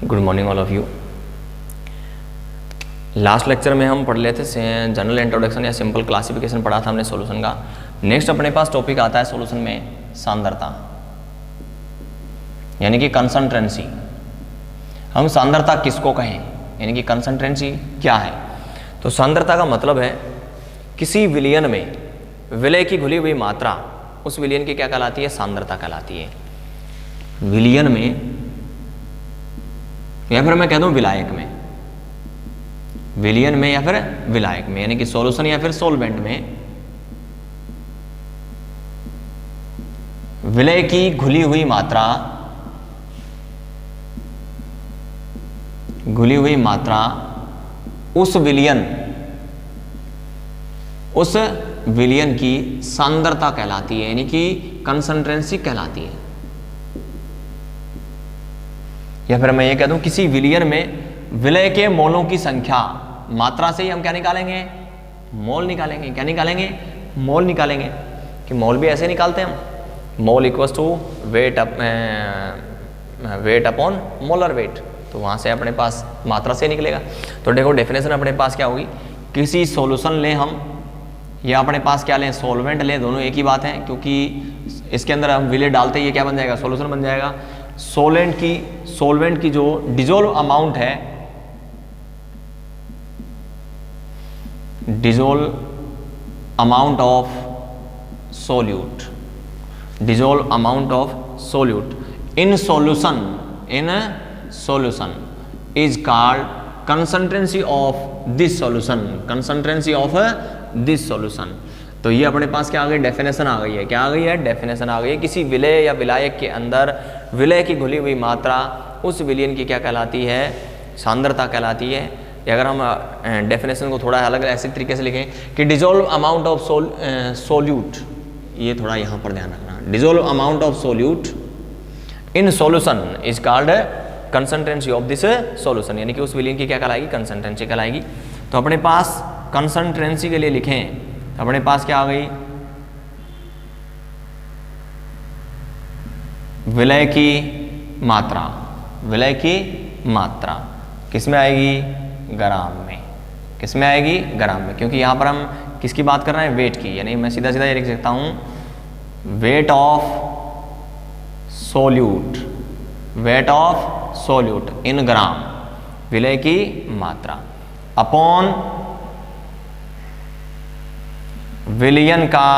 Good morning all of you. Last lecture में हम पढ़ लेते जनरल इंट्रोडक्शन या सिंपल क्लासिफिकेशन पढ़ा था हमने सॉल्यूशन का। नेक्स्ट अपने पास टॉपिक आता है सॉल्यूशन में सांद्रता, यानी कि कंसंट्रेंसी। हम सांद्रता किसको कहें, यानी कि कंसंट्रेंसी क्या है। तो सांद्रता का मतलब है किसी विलयन में विलय की घुली हुई मात्रा, उस विलयन की क्या कहलाती है, सांद्रता कहलाती है। विलयन में या फिर मैं कह दूं विलायक में, विलयन में या फिर विलायक में, यानी कि सॉल्यूशन या फिर सॉल्वेंट में विलय की घुली हुई मात्रा, घुली हुई मात्रा उस विलयन की सांद्रता कहलाती है, यानी कि कंसंट्रेंसी कहलाती है। या फिर मैं ये कह दूं किसी विलयन में विलय के मोलों की संख्या, मात्रा से ही हम क्या निकालेंगे, मोल निकालेंगे। क्या निकालेंगे, मोल निकालेंगे। कि मोल भी ऐसे निकालते हैं हम, mole equals to weight upon molar weight. तो वहां से अपने पास मात्रा से निकलेगा। तो देखो डेफिनेशन अपने पास क्या होगी, किसी सॉल्यूशन लें हम या अपने पास क्या लें, सॉल्वेंट लें, दोनों एक ही बात है, क्योंकि इसके अंदर हम विलय डालते ही ये क्या बन जाएगा, सॉल्यूशन बन जाएगा। सॉल्वेंट की जो डिजोल्व अमाउंट है, dissolve amount of solute, dissolve amount of solute in solution is called concentration of this solution, concentration of this solution. तो ये अपने पास क्या आ गई, डेफिनेशन आ गई है। क्या आ गई है, डेफिनेशन आ गई है। किसी विलय या विलायक के अंदर विलय की घुली हुई मात्रा उस विलयन की क्या कहलाती है, सांद्रता कहलाती है। अगर हम डेफिनेशन को थोड़ा अलग ऐसे तरीके से लिखें कि डिजोल्व अमाउंट ऑफ सोल्यूट, ये थोड़ा यहाँ पर ध्यान रखना, dissolve amount of solute in solution is called concentration of this solution, यानी कि उस विलयन की क्या कहलाएगी, कंसंट्रेंसी कहलाएगी। तो अपने पास कंसंट्रेंसी के लिए लिखें, अपने पास क्या आ गई, विलय की मात्रा, विलय की मात्रा किसमें आएगी, ग्राम में। किसमें आएगी, ग्राम में, क्योंकि यहां पर हम किसकी बात कर रहे हैं, वेट की। यानी मैं सीधा सीधा ये लिख सकता हूं, weight of solute, weight of solute in gram, विलय की मात्रा अपॉन विलयन का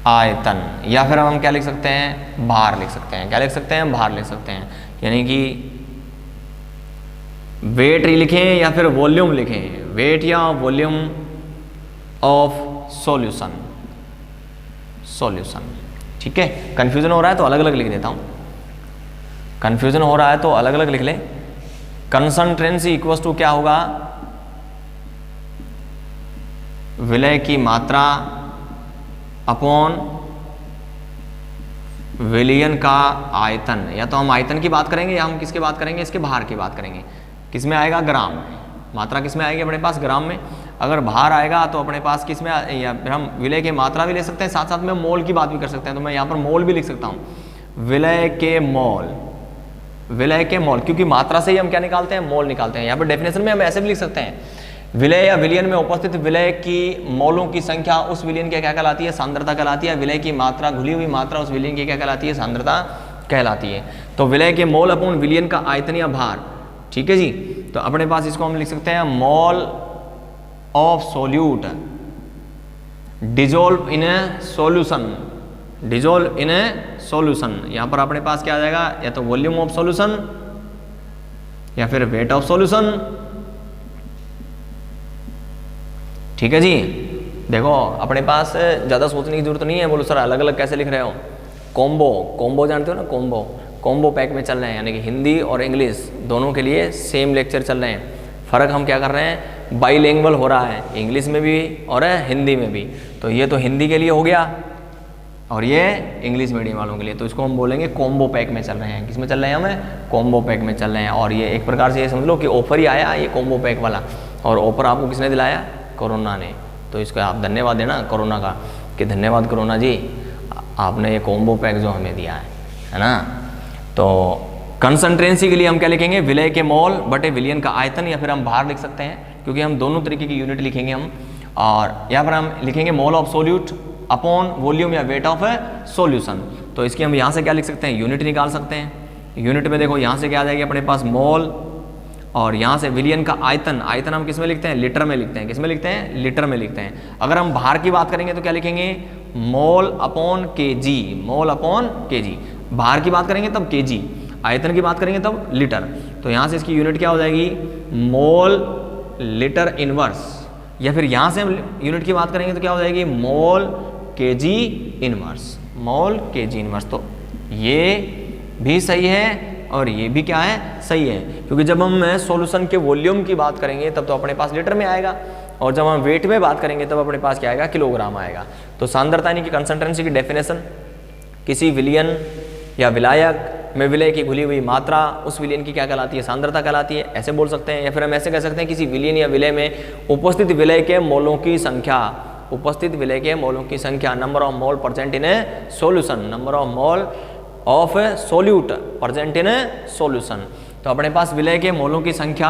आयतन, या फिर हम क्या लिख सकते हैं, भार लिख सकते हैं। क्या लिख सकते हैं, भार लिख सकते हैं। यानी कि वेट लिखें या फिर वॉल्यूम लिखें, वेट या वॉल्यूम ऑफ सॉल्यूशन, सॉल्यूशन। ठीक है, कंफ्यूजन हो रहा है तो अलग अलग लिख देता हूं, कंफ्यूजन हो रहा है तो अलग अलग लिख लें। कंसंट्रेंसी इक्वल्स टू क्या होगा, विलय की मात्रा अपॉन विलयन का आयतन। या तो हम आयतन की बात करेंगे या हम किसकी बात करेंगे, इसके भार की बात करेंगे। किसमें आएगा, ग्राम में। मात्रा किसमें आएगी अपने पास, ग्राम में। अगर भार आएगा तो अपने पास किसमें, या हम विलय की मात्रा भी ले सकते हैं, साथ साथ में मोल की बात भी कर सकते हैं। तो मैं यहाँ पर मोल भी लिख सकता हूँ, विलय के मोल, विलय के मोल, क्योंकि मात्रा से ही हम क्या निकालते हैं, मोल निकालते हैं। यहाँ पर डेफिनेशन में हम ऐसे भी लिख सकते हैं, विलय या विलयन में उपस्थित विलय की मोलों की संख्या उस विलयन की क्या कहलाती है, सांद्रता कहलाती है। विलय की मात्रा, घुली हुई मात्रा उस विलयन की क्या कहलाती है, सांद्रता कहलाती है। तो विलय के मोल अपॉन विलयन का आयतन या भार। ठीक है जी। तो अपने पास इसको हम लिख सकते हैं, मोल of solute dissolve in a solution, dissolve in a solution. यहां पर अपने पास क्या आ जाएगा, या तो वॉल्यूम ऑफ सॉल्यूशन या फिर वेट ऑफ सॉल्यूशन। ठीक है जी। देखो अपने पास ज्यादा सोचने की जरूरत नहीं है, बोलो सर अलग अलग कैसे लिख रहे हो। कॉम्बो जानते हो ना, कॉम्बो पैक में चल रहे हैं, यानी कि हिंदी और इंग्लिश दोनों के लिए सेम लेक्चर चल रहे हैं। फ़र्क हम क्या कर रहे हैं, बाईलिंगुअल हो रहा है, इंग्लिश में भी और हिंदी में भी। तो ये तो हिंदी के लिए हो गया और ये इंग्लिश मीडियम वालों के लिए, तो इसको हम बोलेंगे कॉम्बो पैक में चल रहे हैं। किस में चल रहे हैं, हमें कॉम्बो पैक में चल रहे हैं। और ये एक प्रकार से ये समझ लो कि ऑफर ही आया ये कॉम्बो पैक वाला, और ऑफर आपको किसने दिलाया, कोरोना ने। तो इसका आप धन्यवाद देना कोरोना का, कि धन्यवाद कोरोना जी, आपने ये कॉम्बो पैक जो हमें दिया है ना। तो कंसंट्रेंसी के लिए हम क्या लिखेंगे, विलय के मोल बटे विलयन का आयतन, या फिर हम भार लिख सकते हैं क्योंकि हम दोनों तरीके की यूनिट लिखेंगे हम। और यहाँ पर हम लिखेंगे मोल ऑफ सोल्यूट अपॉन वॉल्यूम या वेट ऑफ सॉल्यूशन। तो इसकी हम यहाँ से क्या लिख सकते हैं, यूनिट निकाल सकते हैं। यूनिट में देखो यहाँ से क्या आ जाएगी अपने पास मोल, और यहाँ से विलयन का आयतन, आयतन हम किस में लिखते हैं, लीटर में लिखते हैं। किस में लिखते हैं, लीटर में लिखते हैं। अगर हम भार की बात करेंगे तो क्या लिखेंगे, mole upon KG, mole upon KG. भार की बात करेंगे तब केजी, आयतन की बात करेंगे तब लीटर। तो यहाँ से इसकी यूनिट क्या हो जाएगी, मोल लीटर इनवर्स, या फिर यहाँ से हम यूनिट की बात करेंगे तो क्या हो जाएगी, मोल केजी इनवर्स, मोल केजी इनवर्स। तो ये भी सही है और ये भी क्या है, सही है, क्योंकि जब हम सॉल्यूशन के वॉल्यूम की बात करेंगे तब तो अपने पास लीटर में आएगा, और जब हम वेट में बात करेंगे तब अपने पास क्या आएगा, किलोग्राम आएगा। तो सांद्रता यानी कि कंसंट्रेंसी की डेफिनेशन, किसी विलयन या विलायक में विलय की घुली हुई मात्रा उस विलयन की क्या कहलाती है, सांद्रता कहलाती है, ऐसे बोल सकते हैं। या फिर हम ऐसे कह सकते हैं, किसी विलयन या विलय में उपस्थित विलय के मोलों की संख्या, उपस्थित विलय के मोलों की संख्या, number of mole present in a solution, number of mole of solute present in solution. तो अपने पास विलय के मोलों की संख्या,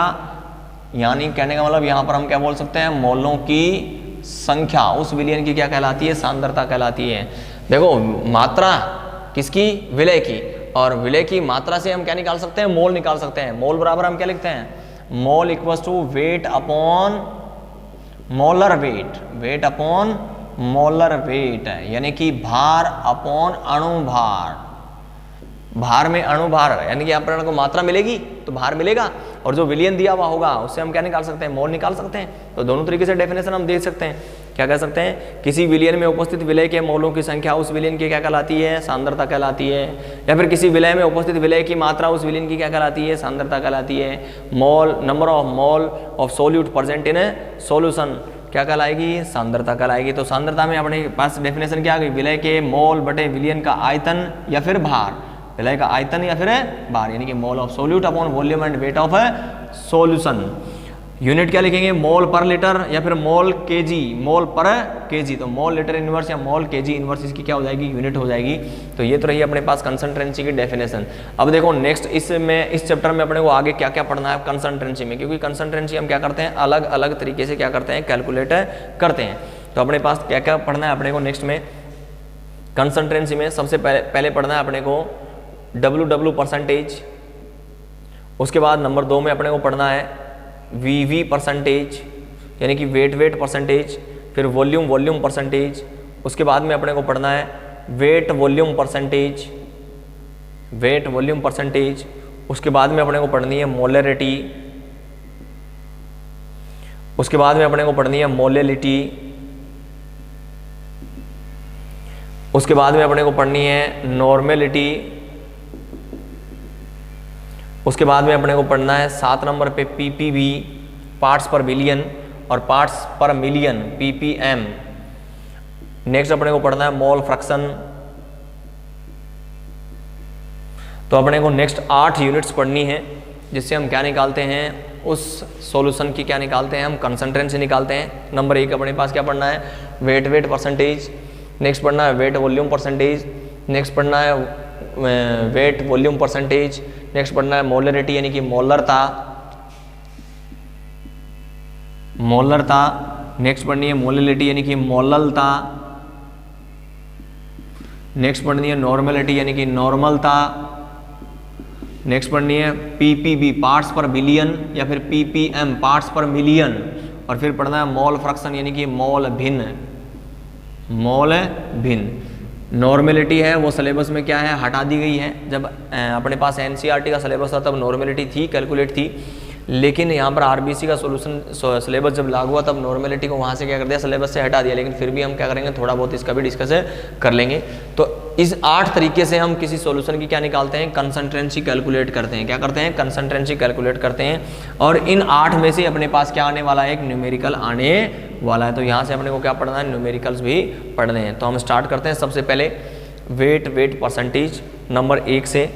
यानी कहने का मतलब यहाँ पर हम क्या बोल सकते हैं, मोलों की संख्या उस विलयन की क्या कहलाती है, सांद्रता कहलाती है। देखो मात्रा किसकी, विलय की, और विलय की मात्रा से हम क्या निकाल सकते हैं, मोल निकाल सकते हैं। मोल बराबर हम क्या लिखते हैं, mole equals to weight upon molar weight, weight upon molar weight, यानी कि भार अपॉन अणु भार। भार में अणु भार, यानी कि यहाँ पर को मात्रा मिलेगी तो भार मिलेगा, और जो विलयन दिया हुआ होगा उससे हम क्या निकाल सकते हैं, मोल निकाल सकते हैं। तो दोनों तरीके से डेफिनेशन हम दे सकते हैं। क्या कह सकते हैं, किसी विलयन में उपस्थित विलय के मोलों की संख्या उस विलयन की क्या कहलाती है, सांद्रता कहलाती है। या फिर किसी विलय में उपस्थित विलय की मात्रा उस विलयन की क्या कहलाती है, सांद्रता कहलाती है। Mole, number of mole of solute present in a solution क्या कहलाएगी, सांद्रता कहलाएगी। तो सांद्रता में अपने पास डेफिनेशन क्या आ गई, विलय के मोल बटे विलयन का आयतन या फिर भार, विलय का आयतन या फिर भार, यानी कि मोल of solute upon volume and weight of solution. Unit क्या लिखेंगे, मोल पर लीटर या फिर मोल केजी, मोल पर केजी। तो मोल लीटर इनवर्स या मोल केजी इनवर्स इसकी क्या हो जाएगी, यूनिट हो जाएगी। तो ये तो रही अपने पास कंसंट्रेंसी की डेफिनेशन। अब देखो नेक्स्ट इस चैप्टर में अपने को आगे क्या क्या पढ़ना है कंसंट्रेंसी में, क्योंकि कंसंट्रेंसी हम क्या करते हैं, अलग अलग तरीके से क्या करते हैं, कैलकुलेट करते हैं। तो अपने पास क्या क्या पढ़ना है अपने को नेक्स्ट में कंसंट्रेंसी में, सबसे पहले पढ़ना है अपने को WW परसेंटेज, उसके बाद नंबर 2 में अपने को पढ़ना है VV परसेंटेज, यानी कि वेट परसेंटेज, फिर वॉल्यूम परसेंटेज, उसके बाद में अपने को पढ़ना है वेट वॉल्यूम परसेंटेज, उसके बाद में अपने को पढ़नी है मोलरिटी, उसके बाद में अपने को पढ़नी है मोलेलिटी, उसके बाद में अपने को पढ़नी है नॉर्मेलिटी, उसके बाद में अपने को पढ़ना है 7 नंबर पे PPV पार्ट्स पर बिलियन और पार्ट्स पर मिलियन PPM। नेक्स्ट अपने को पढ़ना है मोल फ्रैक्शन। तो अपने को नेक्स्ट 8 यूनिट्स पढ़नी है, जिससे हम क्या निकालते हैं, उस सॉल्यूशन की क्या निकालते हैं, हम कंसंट्रेंसी निकालते हैं। नंबर 1 अपने पास क्या पढ़ना है, वेट परसेंटेज, नेक्स्ट पढ़ना है वेट वॉल्यूम परसेंटेज, नेक्स्ट पढ़ना है वेट वॉल्यूम परसेंटेज, नेक्स्ट पढ़ना है मोलरिटी यानी कि मोलरता, नेक्स्ट पढ़नी है मोलिलिटी यानी कि मोललता, नेक्स्ट पढ़नी है नॉर्मेलिटी यानी कि नॉर्मलता, नेक्स्ट पढ़नी है PPB पार्ट्स पर बिलियन या फिर PPM पार्ट्स पर मिलियन, और फिर पढ़ना है मोल फ्रैक्शन यानी कि मोल भिन्न। नॉर्मेलिटी है वो सिलेबस में क्या है, हटा दी गई है। जब अपने पास NCERT का सिलेबस था तब नॉर्मेलिटी थी, कैलकुलेट थी, लेकिन यहाँ पर RBC का सोल्यूशन सिलेबस जब लागू हुआ तब नॉर्मेलिटी को वहाँ से क्या कर दिया, सिलेबस से हटा दिया। लेकिन फिर भी हम क्या करेंगे, थोड़ा बहुत इसका भी डिस्कस कर लेंगे। तो इस 8 तरीके से हम किसी सॉल्यूशन की क्या निकालते हैं, कंसंट्रेंसी कैलकुलेट करते हैं। क्या करते हैं, कंसंट्रेंसी कैलकुलेट करते हैं। और इन 8 में से अपने पास क्या आने वाला है, एक न्यूमेरिकल आने वाला है। तो यहाँ से अपने को क्या पढ़ना है, न्यूमेरिकल्स भी पढ़ने हैं। तो हम स्टार्ट करते हैं सबसे पहले वेट परसेंटेज नंबर 1 से।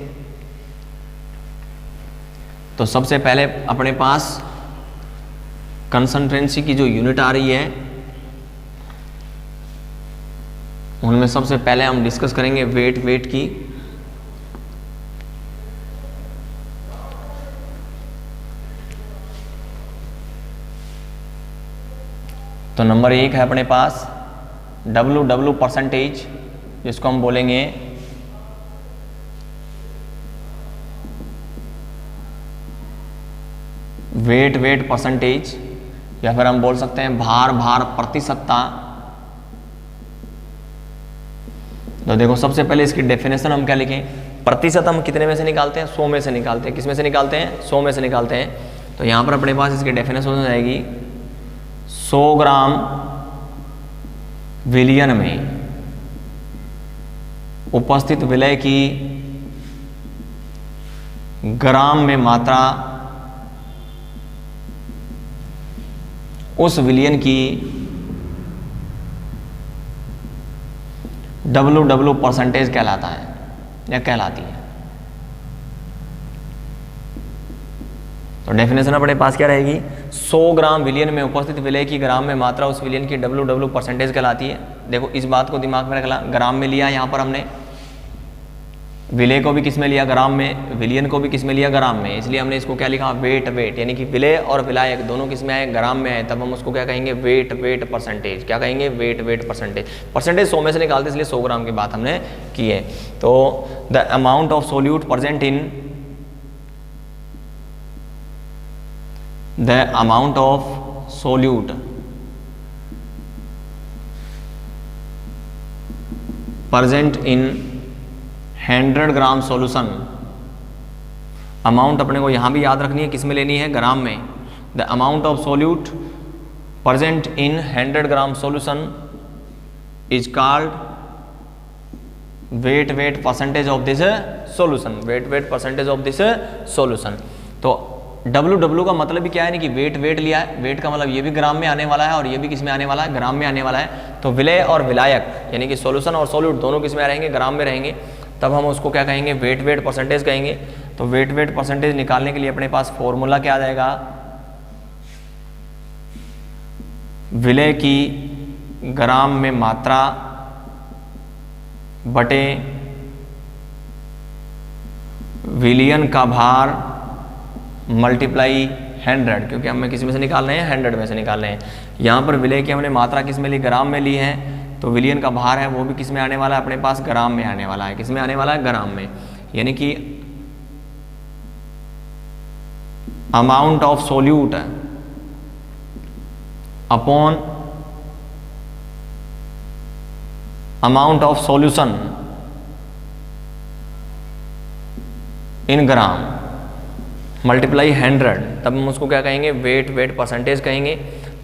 तो सबसे पहले अपने पास कंसंट्रेंसी की जो यूनिट आ रही है उनमें सबसे पहले हम डिस्कस करेंगे वेट की। तो नंबर 1 है अपने पास डब्ल्यू परसेंटेज, जिसको हम बोलेंगे वेट परसेंटेज, या फिर हम बोल सकते हैं भार प्रतिशतता। तो देखो सबसे पहले इसकी डेफिनेशन हम क्या लिखें, प्रतिशत हम कितने में से निकालते हैं, 100 में से निकालते हैं। किस में से निकालते हैं, 100 में से निकालते हैं। तो यहाँ पर अपने पास इसकी डेफिनेशन हो जाएगी 100 ग्राम विलियन में उपस्थित विलय की ग्राम में मात्रा उस विलियन की डब्ल्यू परसेंटेज कहलाता है या कहलाती है। तो डेफिनेशन अपने पास क्या रहेगी, 100 ग्राम विलियन में उपस्थित विलय की ग्राम में मात्रा उस विलियन की डब्ल्यू परसेंटेज कहलाती है। देखो इस बात को दिमाग में रखना, ग्राम में लिया यहाँ पर हमने, विलय को भी किस में लिया, ग्राम में, विलियन को भी किस में लिया, ग्राम में, इसलिए हमने इसको क्या लिखा, वेट, यानी कि विलय और विलायक दोनों किस में आए, ग्राम में आए, तब हम उसको क्या कहेंगे, वेट परसेंटेज। क्या कहेंगे, वेट परसेंटेज। परसेंटेज 100 में से निकालते इसलिए 100 ग्राम की बात हमने की है। तो the amount of solute present in the amount of solute present in 100 gram solution, amount अपने को यहां भी याद रखनी है, किस में लेनी है, ग्राम में। The amount of solute present in 100 gram solution is called wait percentage of this solution, wait percentage of this solution. तो डब्ल्यू का मतलब भी क्या है, कि वेट लिया है, वेट का मतलब ये भी ग्राम में आने वाला है और ये भी किस में आने वाला है, ग्राम में आने वाला है। तो विलय और विलायक यानी कि सॉल्यूशन और सॉल्यूट दोनों किस में रहेंगे, ग्राम में रहेंगे, तब हम उसको क्या कहेंगे, वेट परसेंटेज कहेंगे। तो वेट परसेंटेज निकालने के लिए अपने पास फॉर्मूला क्या आ जाएगा, विलय की ग्राम में मात्रा बटे विलियन का भार मल्टीप्लाई 100, क्योंकि हमें किस में से निकाल रहे हैं, 100 में से निकाल रहे हैं। यहाँ पर विलय की हमने मात्रा किस में ली, ग्राम में ली है, तो विलियन का भार है वो भी किस में आने वाला है, अपने पास ग्राम में आने वाला है। किस में आने वाला है, ग्राम में। यानी कि amount of solute upon amount of solution in gram multiply 100, तब हम उसको क्या कहेंगे, वेट परसेंटेज कहेंगे।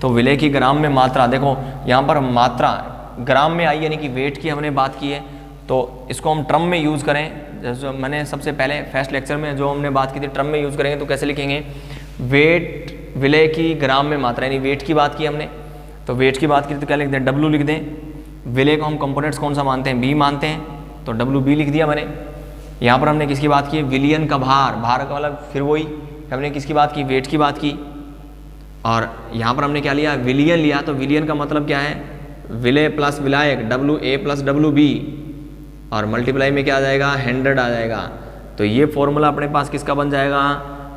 तो विलय की ग्राम में मात्रा, देखो यहाँ पर मात्रा ग्राम में आई, यानी कि वेट की हमने बात की है, तो इसको हम ट्रम में यूज़ करें। जैसे मैंने सबसे पहले फर्स्ट लेक्चर में जो हमने बात की थी, ट्रम में यूज़ करेंगे तो कैसे लिखेंगे, वेट विलय की ग्राम में मात्रा, यानी वेट की बात की हमने, तो वेट की बात की तो क्या लिख दें, डब्ल्यू लिख दें। विलय को हम कंपोनेंट्स कौन सा मानते हैं, बी मानते हैं, तो डब्ल्यू बी लिख दिया मैंने। यहाँ पर हमने किसकी बात की है, विलियन का भार का मतलब फिर वही हमने किसकी बात की, वेट की बात की। और यहाँ पर हमने क्या लिया, विलियन लिया, तो विलियन का मतलब क्या है, विलय प्लस विलायक, WA प्लस WB, और मल्टीप्लाई में क्या आ जाएगा, 100 आ जाएगा। तो ये फॉर्मूला अपने पास किसका बन जाएगा,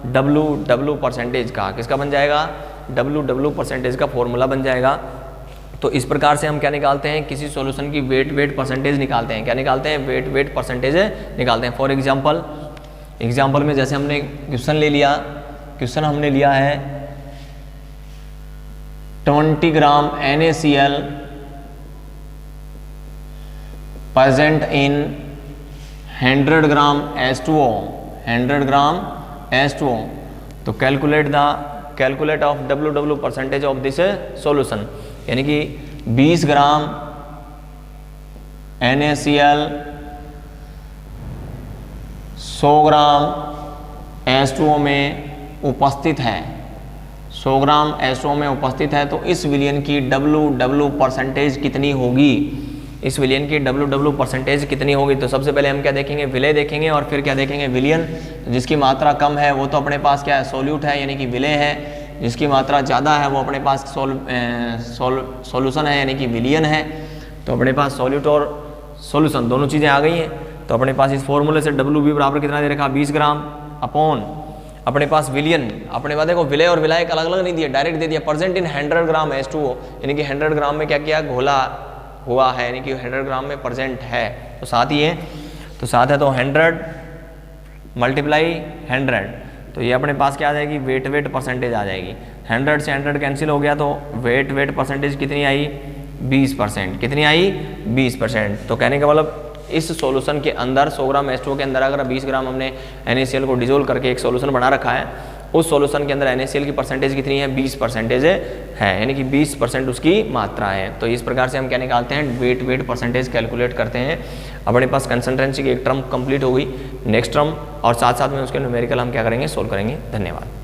डब्ल्यू परसेंटेज का। किसका बन जाएगा, डब्ल्यू परसेंटेज का फॉर्मूला बन जाएगा। तो इस प्रकार से हम क्या निकालते हैं, किसी सॉल्यूशन की वेट परसेंटेज निकालते हैं। क्या निकालते हैं, वेट परसेंटेज निकालते हैं। फॉर एग्जाम्पल में जैसे हमने क्वेश्चन ले लिया, क्वेश्चन हमने लिया है 20 ग्राम NaCl present in 100 gram H2O, 100 gram H2O। तो calculate of W percentage of this solution, यानी कि 20 ग्राम NaCl 100 ग्राम H2O में उपस्थित है, 100 ग्राम H2O में उपस्थित है, तो इस विलियन की डब्ल्यू परसेंटेज कितनी होगी, इस विलियन की डब्ल्यू परसेंटेज कितनी होगी। तो सबसे पहले हम क्या देखेंगे, विलय देखेंगे, और फिर क्या देखेंगे, विलियन। जिसकी मात्रा कम है वो तो अपने पास क्या है, सोल्यूट है, यानी कि विलय है। जिसकी मात्रा ज़्यादा है वो अपने पास सॉल्यूशन है, यानी कि विलियन है। तो अपने पास सॉल्यूट और सॉल्यूशन दोनों चीज़ें आ गई हैं। तो अपने पास इस फॉर्मूले से WB बराबर कितना दे रखा, 20 ग्राम अपॉन अपने पास विलियन, अपने पास देखो विलय और विलायक अलग अलग नहीं दिया, डायरेक्ट दे दिया। प्रेजेंट इन 100 ग्राम H2O, यानी कि 100 ग्राम में क्या किया, घोला हुआ है, यानी कि 100 ग्राम में प्रेजेंट है, तो साथ ही है, तो साथ है तो 100 मल्टीप्लाई 100, तो ये अपने पास क्या आ जाएगी, वेट परसेंटेज आ जाएगी। 100 से 100 कैंसिल हो गया, तो वेट परसेंटेज कितनी आई, 20%। कितनी आई, 20%। तो कहने का मतलब इस सॉल्यूशन के अंदर 100 ग्राम H2O के अंदर अगर 20 ग्राम हमने NaCl को डिजोल्व करके एक सॉल्यूशन बना रखा है, उस सॉल्यूशन के अंदर NaCl की परसेंटेज कितनी है, 20% है, यानी कि 20% उसकी मात्रा है। तो इस प्रकार से हम क्या निकालते हैं, वेट परसेंटेज कैलकुलेट करते हैं। अपने पास कंसंट्रेंसी की एक टर्म कंप्लीट हो गई, नेक्स्ट टर्म और साथ साथ में उसके न्यूमेरिकल हम क्या करेंगे, सोल्व करेंगे। धन्यवाद।